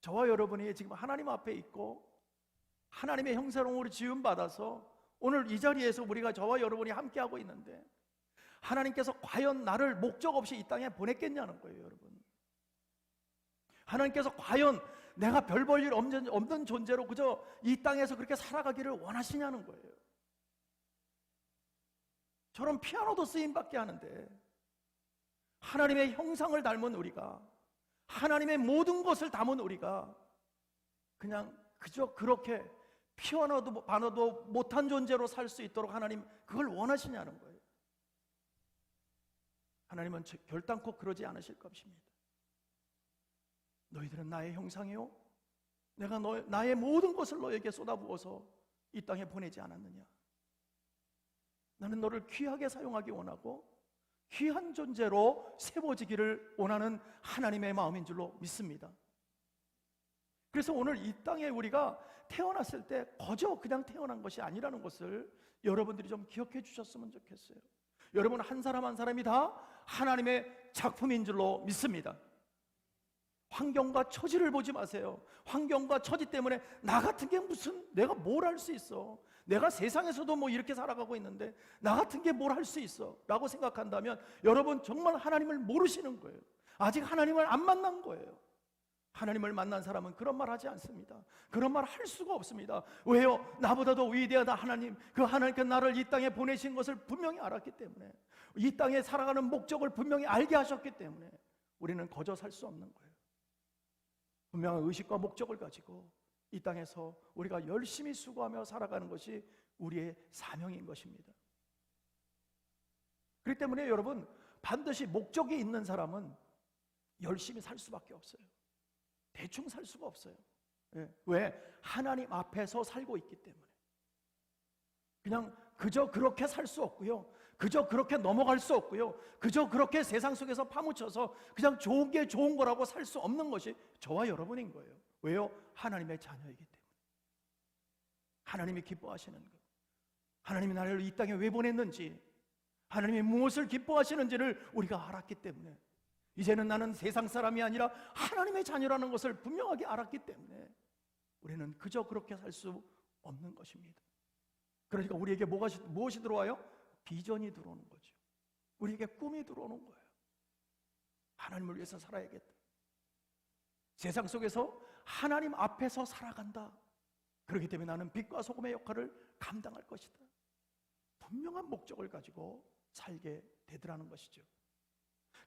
저와 여러분이 지금 하나님 앞에 있고 하나님의 형상으로 지음받아서 오늘 이 자리에서 우리가 저와 여러분이 함께하고 있는데, 하나님께서 과연 나를 목적 없이 이 땅에 보냈겠냐는 거예요, 여러분. 하나님께서 과연 내가 별 볼 일 없는 존재로 그저 이 땅에서 그렇게 살아가기를 원하시냐는 거예요. 저런 피아노도 쓰임받게 하는데, 하나님의 형상을 닮은 우리가, 하나님의 모든 것을 담은 우리가 그냥 그저 그렇게 피아노도 바노도 못한 존재로 살 수 있도록 하나님 그걸 원하시냐는 거예요. 하나님은 결단코 그러지 않으실 것입니다. 너희들은 나의 형상이요, 내가 나의 모든 것을 너에게 쏟아부어서 이 땅에 보내지 않았느냐. 나는 너를 귀하게 사용하기 원하고 귀한 존재로 세워지기를 원하는 하나님의 마음인 줄로 믿습니다. 그래서 오늘 이 땅에 우리가 태어났을 때 거저 그냥 태어난 것이 아니라는 것을 여러분들이 좀 기억해 주셨으면 좋겠어요. 여러분 한 사람 한 사람이 다 하나님의 작품인 줄로 믿습니다. 환경과 처지를 보지 마세요. 환경과 처지 때문에 나 같은 게 무슨, 내가 뭘 할 수 있어, 내가 세상에서도 뭐 이렇게 살아가고 있는데 나 같은 게 뭘 할 수 있어 라고 생각한다면 여러분 정말 하나님을 모르시는 거예요. 아직 하나님을 안 만난 거예요. 하나님을 만난 사람은 그런 말 하지 않습니다. 그런 말 할 수가 없습니다. 왜요? 나보다도 위대하다 하나님, 그 하나님께 나를 이 땅에 보내신 것을 분명히 알았기 때문에, 이 땅에 살아가는 목적을 분명히 알게 하셨기 때문에 우리는 거저 살 수 없는 거예요. 분명한 의식과 목적을 가지고 이 땅에서 우리가 열심히 수고하며 살아가는 것이 우리의 사명인 것입니다. 그렇기 때문에 여러분 반드시 목적이 있는 사람은 열심히 살 수밖에 없어요. 대충 살 수가 없어요. 왜? 하나님 앞에서 살고 있기 때문에. 그냥 그저 그렇게 살 수 없고요, 그저 그렇게 넘어갈 수 없고요, 그저 그렇게 세상 속에서 파묻혀서 그냥 좋은 게 좋은 거라고 살 수 없는 것이 저와 여러분인 거예요. 왜요? 하나님의 자녀이기 때문에. 하나님이 기뻐하시는 것, 하나님이 나를 이 땅에 왜 보냈는지, 하나님이 무엇을 기뻐하시는지를 우리가 알았기 때문에, 이제는 나는 세상 사람이 아니라 하나님의 자녀라는 것을 분명하게 알았기 때문에 우리는 그저 그렇게 살 수 없는 것입니다. 그러니까 우리에게 무엇이 들어와요? 비전이 들어오는 거죠. 우리에게 꿈이 들어오는 거예요. 하나님을 위해서 살아야겠다. 세상 속에서 하나님 앞에서 살아간다. 그렇기 때문에 나는 빛과 소금의 역할을 감당할 것이다. 분명한 목적을 가지고 살게 되더라는 것이죠.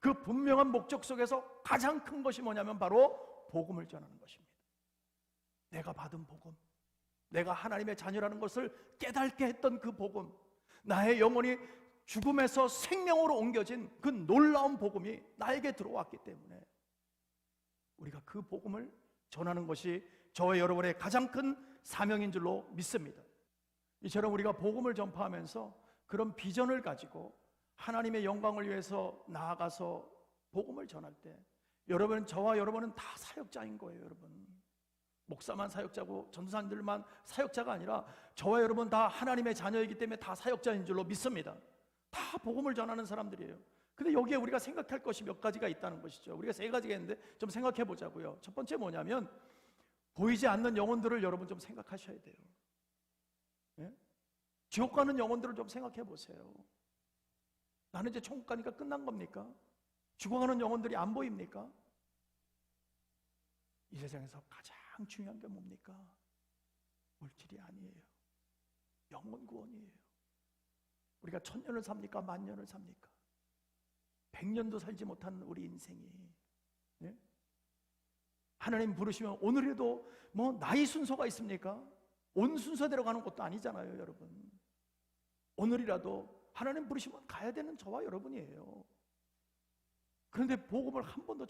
그 분명한 목적 속에서 가장 큰 것이 뭐냐면 바로 복음을 전하는 것입니다. 내가 받은 복음, 내가 하나님의 자녀라는 것을 깨닫게 했던 그 복음, 나의 영혼이 죽음에서 생명으로 옮겨진 그 놀라운 복음이 나에게 들어왔기 때문에 우리가 그 복음을 전하는 것이 저와 여러분의 가장 큰 사명인 줄로 믿습니다. 이처럼 우리가 복음을 전파하면서 그런 비전을 가지고 하나님의 영광을 위해서 나아가서 복음을 전할 때 여러분, 저와 여러분은 다 사역자인 거예요. 여러분 목사만 사역자고 전도사님들만 사역자가 아니라 저와 여러분 다 하나님의 자녀이기 때문에 다 사역자인 줄로 믿습니다. 다 복음을 전하는 사람들이에요. 근데 여기에 우리가 생각할 것이 몇 가지가 있다는 것이죠. 우리가 세 가지가 있는데 좀 생각해 보자고요. 첫 번째 뭐냐면 보이지 않는 영혼들을 여러분 좀 생각하셔야 돼요. 예? 지옥 가는 영혼들을 좀 생각해 보세요. 나는 이제 천국 가니까 끝난 겁니까? 죽어가는 영혼들이 안 보입니까? 이 세상에서 가장 중요한 게 뭡니까? 물질이 아니에요. 영혼 구원이에요. 우리가 1000년을 삽니까? 10,000년을 삽니까? 100년도 살지 못한 우리 인생이, 네? 하나님 부르시면 오늘에도 뭐 나이 순서가 있습니까? 온 순서대로 가는 것도 아니잖아요, 여러분. 오늘이라도 하나님 부르시면 가야 되는 저와 여러분이에요. 그런데 복음을 한 번도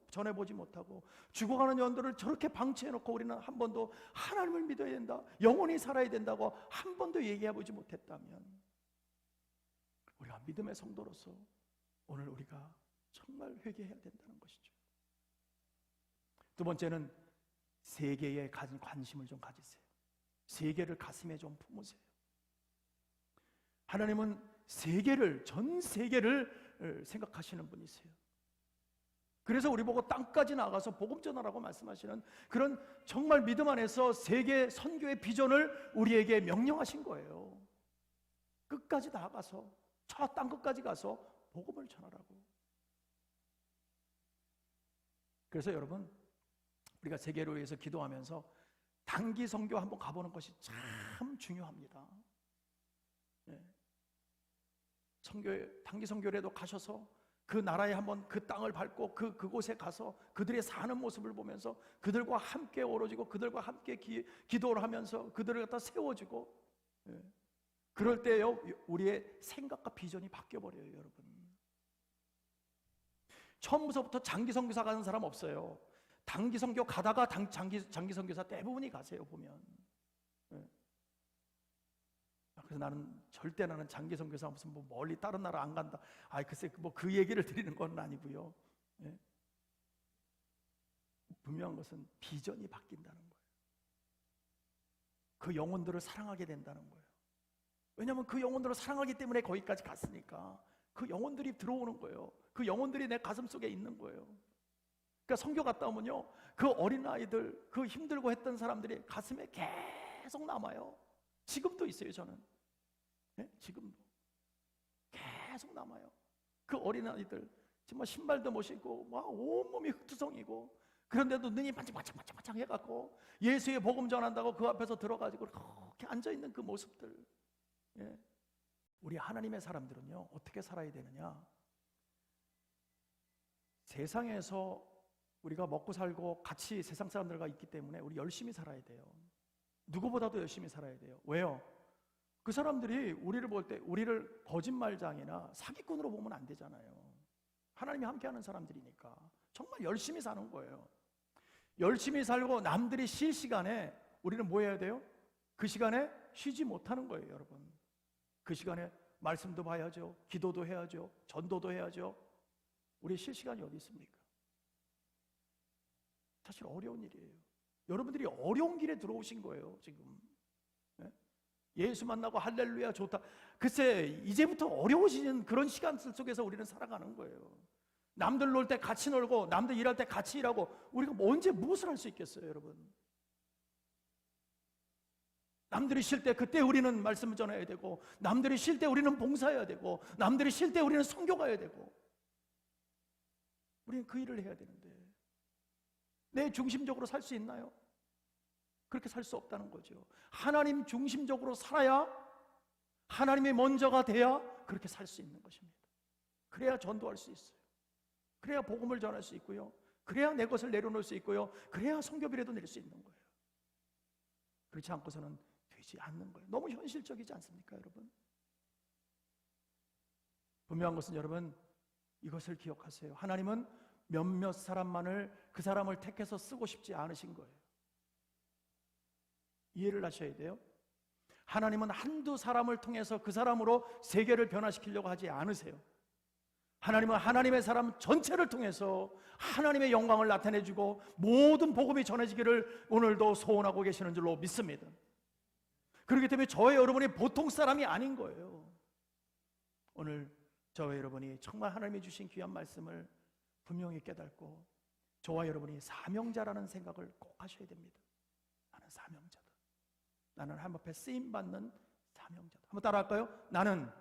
전해보지 못하고 죽어가는 영혼들을 저렇게 방치해놓고 우리는 한 번도 하나님을 믿어야 된다, 영원히 살아야 된다고 한 번도 얘기해보지 못했다면 우리가 믿음의 성도로서 오늘 우리가 정말 회개해야 된다는 것이죠. 두 번째는 세계에 가진 관심을 좀 가지세요. 세계를 가슴에 좀 품으세요. 하나님은 세계를, 전 세계를 생각하시는 분이세요. 그래서 우리 보고 땅까지 나가서 복음 전하라고 말씀하시는 그런 정말 믿음 안에서 세계 선교의 비전을 우리에게 명령하신 거예요. 끝까지 나가서 저 땅 끝까지 가서 복음을 전하라고. 그래서 여러분, 우리가 세계를 위해서 기도하면서 단기 선교 한번 가보는 것이 참 중요합니다. 네. 단기 선교라도 가셔서 그 나라에 한번 그 땅을 밟고 그곳에 가서 그들의 사는 모습을 보면서 그들과 함께 어우러지고 그들과 함께 기도를 하면서 그들을 갖다 세워주고, 예. 그럴 때요 우리의 생각과 비전이 바뀌어버려요. 여러분, 처음부터 장기 선교사 가는 사람 없어요. 단기 선교 가다가 장기 선교사 대부분이 가세요 보면. 예. 그래서 나는 절대 장기 선교사 무슨 뭐 멀리 다른 나라 안 간다. 글쎄 뭐 그 얘기를 드리는 건 아니고요. 예? 분명한 것은 비전이 바뀐다는 거예요. 그 영혼들을 사랑하게 된다는 거예요. 왜냐하면 그 영혼들을 사랑하기 때문에 거기까지 갔으니까 그 영혼들이 들어오는 거예요. 그 영혼들이 내 가슴 속에 있는 거예요. 그러니까 선교 갔다 오면요, 그 어린아이들, 그 힘들고 했던 사람들이 가슴에 계속 남아요. 지금도 있어요. 저는 지금도 계속 남아요. 그 어린아이들 정말 신발도 못 신고 막 온몸이 흙투성이고, 그런데도 눈이 반짝반짝 해갖고 예수의 복음 전한다고 그 앞에서 들어가지고 그렇게 앉아있는 그 모습들. 예. 우리 하나님의 사람들은요 어떻게 살아야 되느냐, 세상에서 우리가 먹고 살고 같이 세상 사람들과 있기 때문에 우리 열심히 살아야 돼요. 누구보다도 열심히 살아야 돼요. 왜요? 그 사람들이 우리를 볼 때 우리를 거짓말장이나 사기꾼으로 보면 안 되잖아요. 하나님이 함께하는 사람들이니까 정말 열심히 사는 거예요. 열심히 살고 남들이 쉴 시간에 우리는 뭐 해야 돼요? 그 시간에 쉬지 못하는 거예요. 여러분, 그 시간에 말씀도 봐야죠, 기도도 해야죠, 전도도 해야죠. 우리 쉴 시간이 어디 있습니까? 사실 어려운 일이에요. 여러분들이 어려운 길에 들어오신 거예요 지금. 예수 만나고 할렐루야 좋다. 글쎄 이제부터 어려우신 그런 시간들 속에서 우리는 살아가는 거예요. 남들 놀 때 같이 놀고 남들 일할 때 같이 일하고 우리가 언제 무엇을 할 수 있겠어요 여러분? 남들이 쉴 때 그때 우리는 말씀을 전해야 되고, 남들이 쉴 때 우리는 봉사해야 되고, 남들이 쉴 때 우리는 선교 가야 되고, 우리는 그 일을 해야 되는데 내 중심적으로 살 수 있나요? 그렇게 살 수 없다는 거죠. 하나님 중심적으로 살아야, 하나님이 먼저가 돼야 그렇게 살 수 있는 것입니다. 그래야 전도할 수 있어요. 그래야 복음을 전할 수 있고요, 그래야 내 것을 내려놓을 수 있고요, 그래야 선교비라도 낼 수 있는 거예요. 그렇지 않고서는 되지 않는 거예요. 너무 현실적이지 않습니까 여러분? 분명한 것은 여러분 이것을 기억하세요. 하나님은 몇몇 사람만을, 그 사람을 택해서 쓰고 싶지 않으신 거예요. 이해를 하셔야 돼요. 하나님은 한두 사람을 통해서 그 사람으로 세계를 변화시키려고 하지 않으세요. 하나님은 하나님의 사람 전체를 통해서 하나님의 영광을 나타내주고 모든 복음이 전해지기를 오늘도 소원하고 계시는 줄로 믿습니다. 그렇기 때문에 저와 여러분이 보통 사람이 아닌 거예요. 오늘 저와 여러분이 정말 하나님이 주신 귀한 말씀을 분명히 깨닫고 저와 여러분이 사명자라는 생각을 꼭 하셔야 됩니다. 나는 사명자다. 나는 하나님 앞에 쓰임받는 사명자다. 한번 따라 할까요? 나는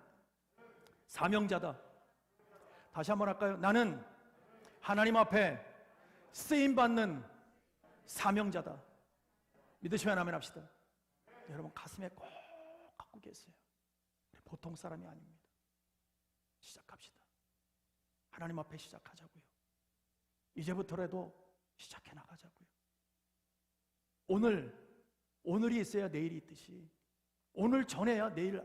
사명자다. 다시 한번 할까요? 나는 하나님 앞에 쓰임받는 사명자다. 믿으시면 아멘 합시다. 여러분 가슴에 꼭 갖고 계세요. 보통 사람이 아닙니다. 시작합시다. 하나님 앞에 시작하자고요. 이제부터라도 시작해 나가자고요. 오늘이 있어야 내일이 있듯이 오늘 전해야 내일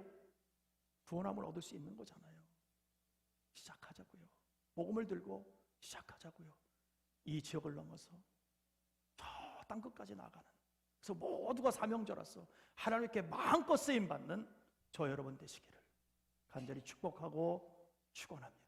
구원함을 얻을 수 있는 거잖아요. 시작하자고요. 복음을 들고 시작하자고요. 이 지역을 넘어서 저 땅끝까지 나가는, 그래서 모두가 사명자라서 하나님께 마음껏 쓰임받는 저 여러분 되시기를 간절히 축복하고 축원합니다.